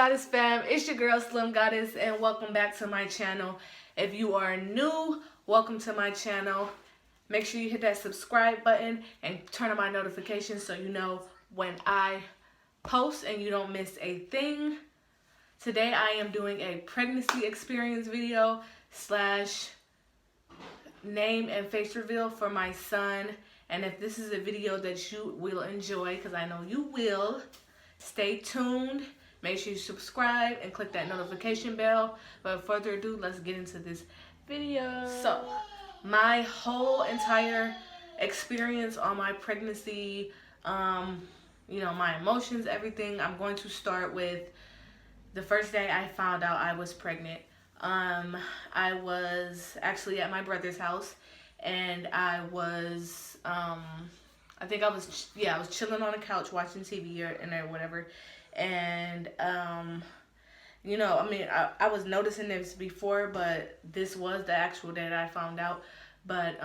Goddess fam, it's your girl Slim Goddess and welcome back to my channel. If you are new, welcome to my channel. Make sure you hit that subscribe button and turn on my notifications so you know when I post and you don't miss a thing. Today I am doing a pregnancy experience video slash name and face reveal for my son. And if this is a video that you will enjoy, because I know you will, stay tuned. Make sure you subscribe and click that notification bell. But without further ado, let's get into this video. So, my whole entire experience on my pregnancy, my emotions, everything, I'm going to start with the first day I found out I was pregnant. I was actually at my brother's house, and I was, I was chilling on the couch watching TV or whatever. And, I was noticing this before, but this was the actual day that I found out. But,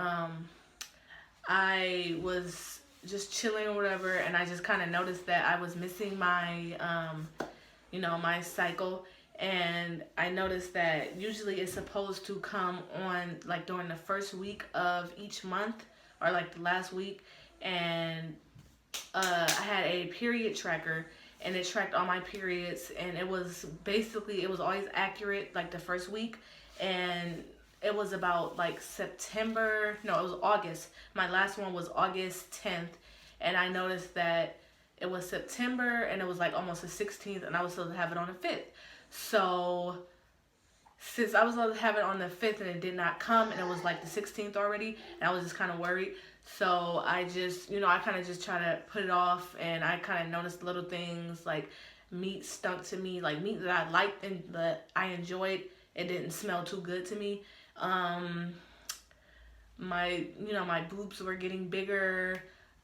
I was just chilling or whatever, and I just kind of noticed that I was missing my, my cycle. And I noticed that usually it's supposed to come on, like, during the first week of each month, or, like, the last week. And, I had a period tracker, and it tracked all my periods, and it was always accurate, like the first week. And it was about like it was August. My last one was August 10th, and I noticed that it was September, and it was like almost the 16th, and I was supposed to have it on the 5th. So since I was supposed to have it on the 5th and it did not come, and it was like the 16th already, and I was just kind of worried. So I just, I kind of just try to put it off, and I kind of noticed little things like meat stunk to me, like meat that I liked and that I enjoyed. It didn't smell too good to me. My boobs were getting bigger.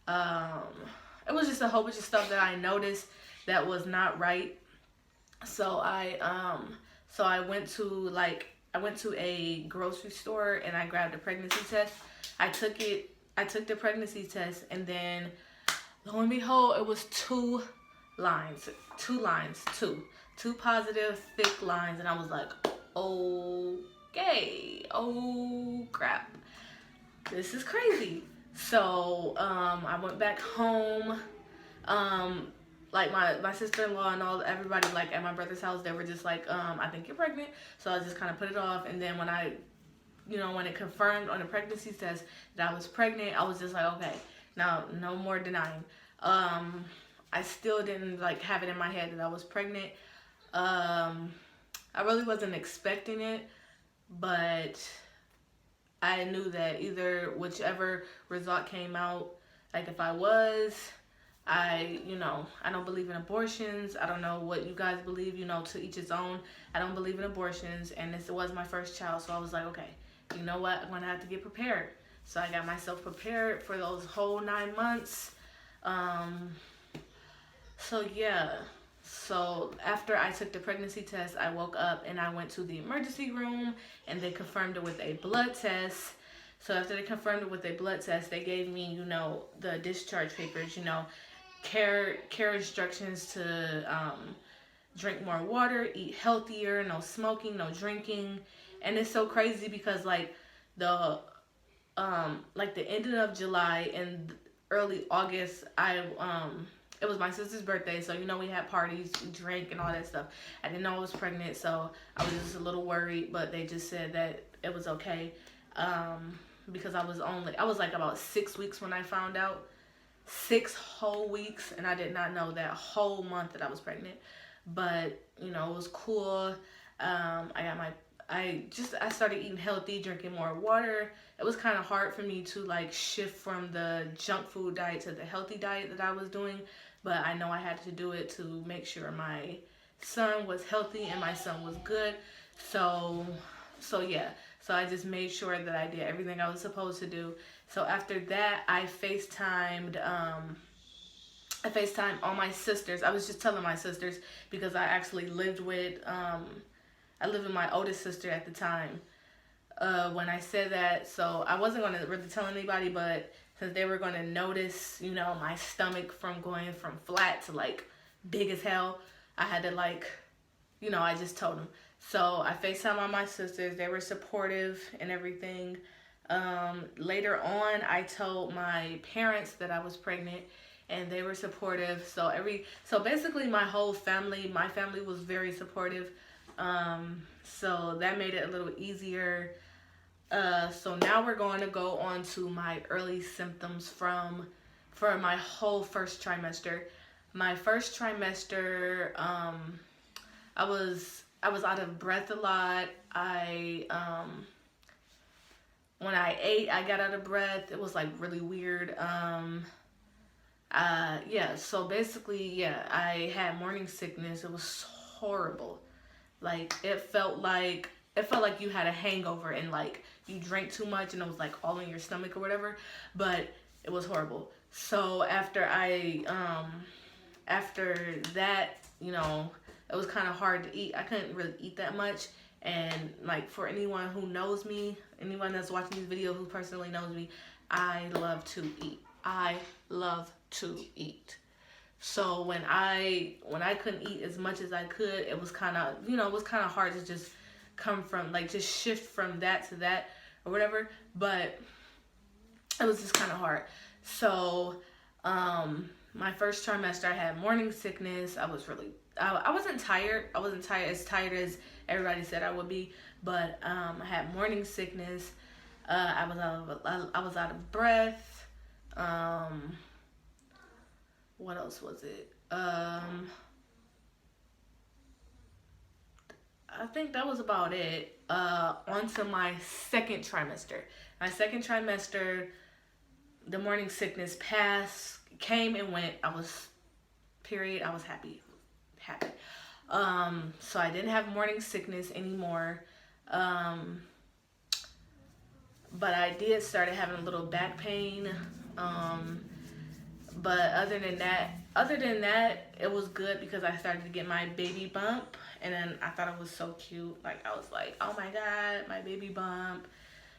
It was just a whole bunch of stuff that I noticed that was not right. So I went to a grocery store, and I grabbed a pregnancy test. I took the pregnancy test, and then lo and behold, it was two positive thick lines, and I was like, okay, oh crap, this is crazy. So I went back home. Like my sister-in-law and everybody like at my brother's house, they were just like, I think you're pregnant. So I just kind of put it off. And then when when it confirmed on the pregnancy test that I was pregnant, I was just like, okay, now no more denying. I still didn't like have it in my head that I was pregnant. I really wasn't expecting it, but I knew that whichever result came out, like if I was, I don't believe in abortions. I don't know what you guys believe, to each his own. I don't believe in abortions, and this was my first child, so I was like, okay, you know what, I'm gonna have to get prepared. So I got myself prepared for those whole 9 months. So after I took the pregnancy test, I woke up and I went to the emergency room, and they confirmed it with a blood test. So after they confirmed it with a blood test, they gave me, the discharge papers, care instructions to drink more water, eat healthier, no smoking, no drinking. And it's so crazy because like the ending of July and early August, it was my sister's birthday, so we had parties, we drank and all that stuff. I didn't know I was pregnant, so I was just a little worried, but they just said that it was okay. Because I was like about 6 weeks when I found out. 6 whole weeks, and I did not know that whole month that I was pregnant. But it was cool. I started eating healthy, drinking more water. It was kind of hard for me to like shift from the junk food diet to the healthy diet that I was doing, but I know I had to do it to make sure my son was healthy and my son was good. So I just made sure that I did everything I was supposed to do. So after that, I FaceTimed all my sisters. I was just telling my sisters because I actually lived with my oldest sister at the time. When I said that, so I wasn't going to really tell anybody, but since they were going to notice, my stomach from going from flat to like big as hell, I had to like I just told them. So I FaceTime all my sisters. They were supportive and everything. Later on, I told my parents that I was pregnant, and they were supportive. So basically my whole family, my family was very supportive. So that made it a little easier. So now we're going to go on to my early symptoms for my whole first trimester. My first trimester, I was out of breath a lot. When I ate, I got out of breath. It was like really weird. Yeah. So basically, yeah, I had morning sickness. It was horrible. Like it felt like you had a hangover and like you drank too much and it was like all in your stomach or whatever. But it was horrible. So after that, it was kind of hard to eat. I couldn't really eat that much. And like for anyone who knows me, anyone that's watching these videos who personally knows me, I love to eat. I love to eat. So when I couldn't eat as much as I could, it was kind of hard to just come from like just shift from that to that or whatever. But it was just kind of hard. So my first trimester, I had morning sickness. I wasn't tired. I wasn't as tired as everybody said I would be, but I had morning sickness. I was out of breath. What else was it? I think that was about it. On to my second trimester. My second trimester, the morning sickness came and went. I was happy. So I didn't have morning sickness anymore. But I did started having a little back pain. But other than that, it was good because I started to get my baby bump, and then I thought it was so cute. Like I was like, oh my God, my baby bump,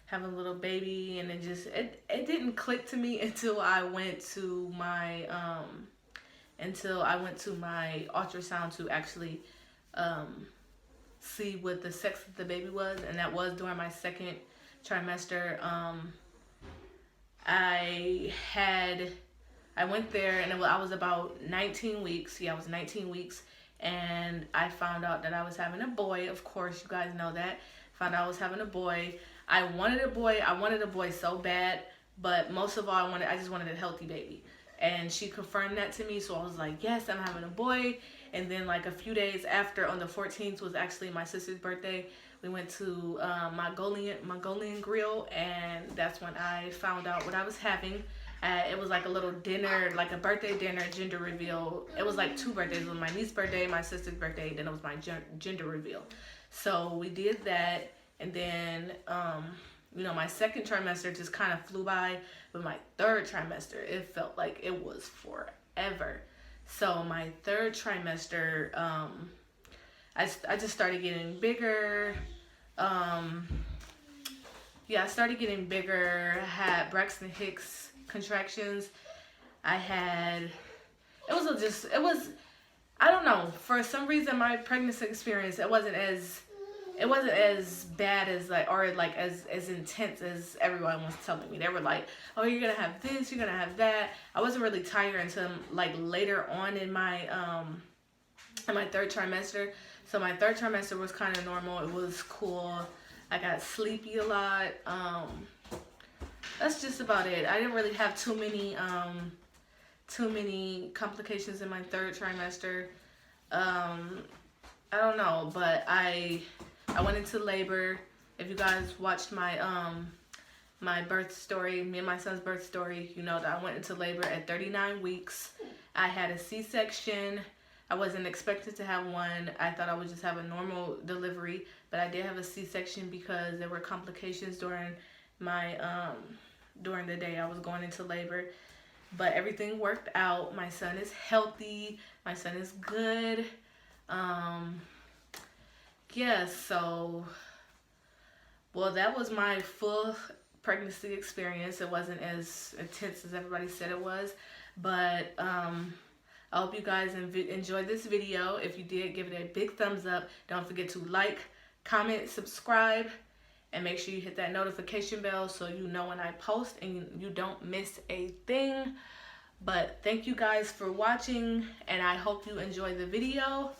having a little baby, and it didn't click to me until I went to my ultrasound to actually see what the sex of the baby was, and that was during my second trimester. I went there and I was about 19 weeks. Yeah, I was 19 weeks. And I found out that I was having a boy. Of course, you guys know that. Found out I was having a boy. I wanted a boy. I wanted a boy so bad. But most of all, I just wanted a healthy baby. And she confirmed that to me. So I was like, yes, I'm having a boy. And then like a few days after, on the 14th, was actually my sister's birthday. We went to Mongolian Grill. And that's when I found out what I was having. It was like a little dinner, like a birthday dinner, gender reveal. It was like two birthdays. It was my niece's birthday, my sister's birthday, then it was my gender reveal. So we did that, and then, my second trimester just kind of flew by, but my third trimester, it felt like it was forever. So my third trimester, I just started getting bigger. I started getting bigger. I had Braxton Hicks contractions. I don't know, for some reason my pregnancy experience, it wasn't as bad as as intense as everyone was telling me. They were like, oh, you're gonna have this, you're gonna have that. I wasn't really tired until like later on in my third trimester. So my third trimester was kind of normal. It was cool. I got sleepy a lot. That's just about it. I didn't really have too many complications in my third trimester. I don't know, but I went into labor. If you guys watched my my birth story, me and my son's birth story, you know that I went into labor at 39 weeks. I had a C-section. I wasn't expected to have one. I thought I would just have a normal delivery, but I did have a C-section because there were complications during the day I was going into labor. But everything worked out. My son is healthy. My son is good. So that was my full pregnancy experience. It wasn't as intense as everybody said it was, but I I hope you guys enjoyed this video. If you did, give it a big thumbs up. Don't forget to like, comment, subscribe, and make sure you hit that notification bell so you know when I post and you don't miss a thing. But thank you guys for watching, and I hope you enjoy the video.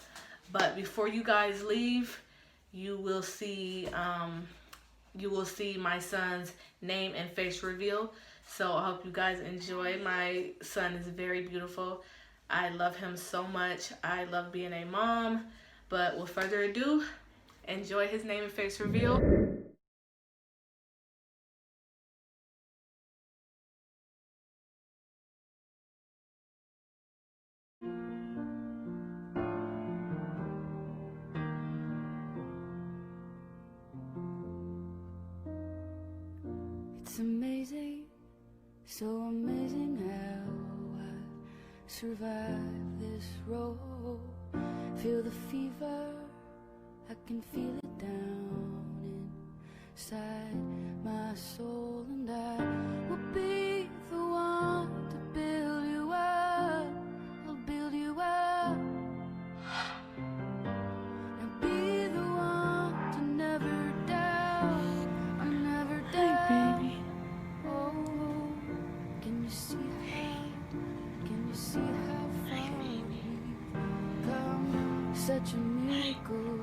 But before you guys leave, you will see my son's name and face reveal. So I hope you guys enjoy. My son is very beautiful. I love him so much. I love being a mom. But with further ado, enjoy his name and face reveal. It's amazing, so amazing how I survived this road. Feel the fever, I can feel it down inside my soul, and I will be the one to build you up. I'll build you up. I'll be the one to never doubt. I'll never doubt. Hey, baby. Oh, can you see how far we've come? Such a miracle.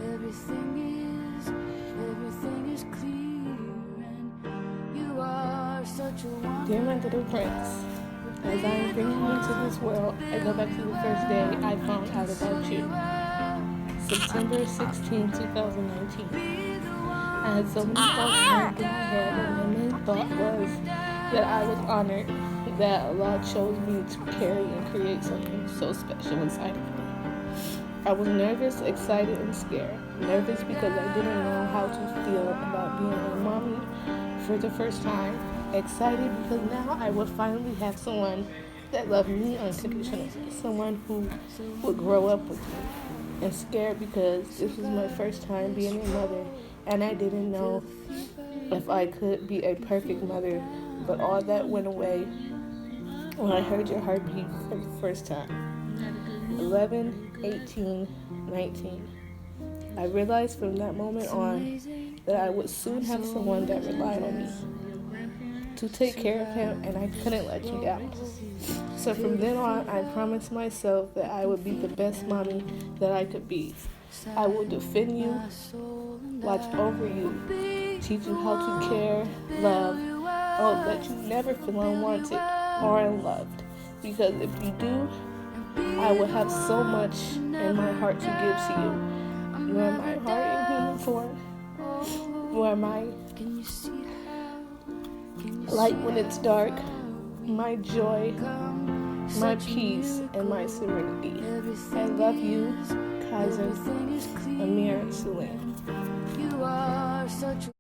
Everything is clear, and you are such a wonder. Dear my little prince, as I am bringing you into this world, I go back to the first day I found out about you. September 16, 2019. I had so many thoughts running through my head, and my main thought was that I was honored that Allah chose me to carry and create something so special inside of me. I was nervous, excited, and scared. Nervous because I didn't know how to feel about being a mommy for the first time. Excited because now I would finally have someone that loved me unconditionally, someone who would grow up with me. And scared because this was my first time being a mother, and I didn't know if I could be a perfect mother. But all that went away when I heard your heartbeat for the first time. 11, 18, 19. I realized from that moment on that I would soon have someone that relied on me to take care of him, and I couldn't let you down. So from then on, I promised myself that I would be the best mommy that I could be. I will defend you, watch over you, teach you how to care, love, let you never feel unwanted or unloved. Because if you do, I will have so much in my heart to give to you. You are my heart in human form. You are my light when it's dark, my joy, my peace, and my serenity. I love you, cousin Amir Salim. You are such a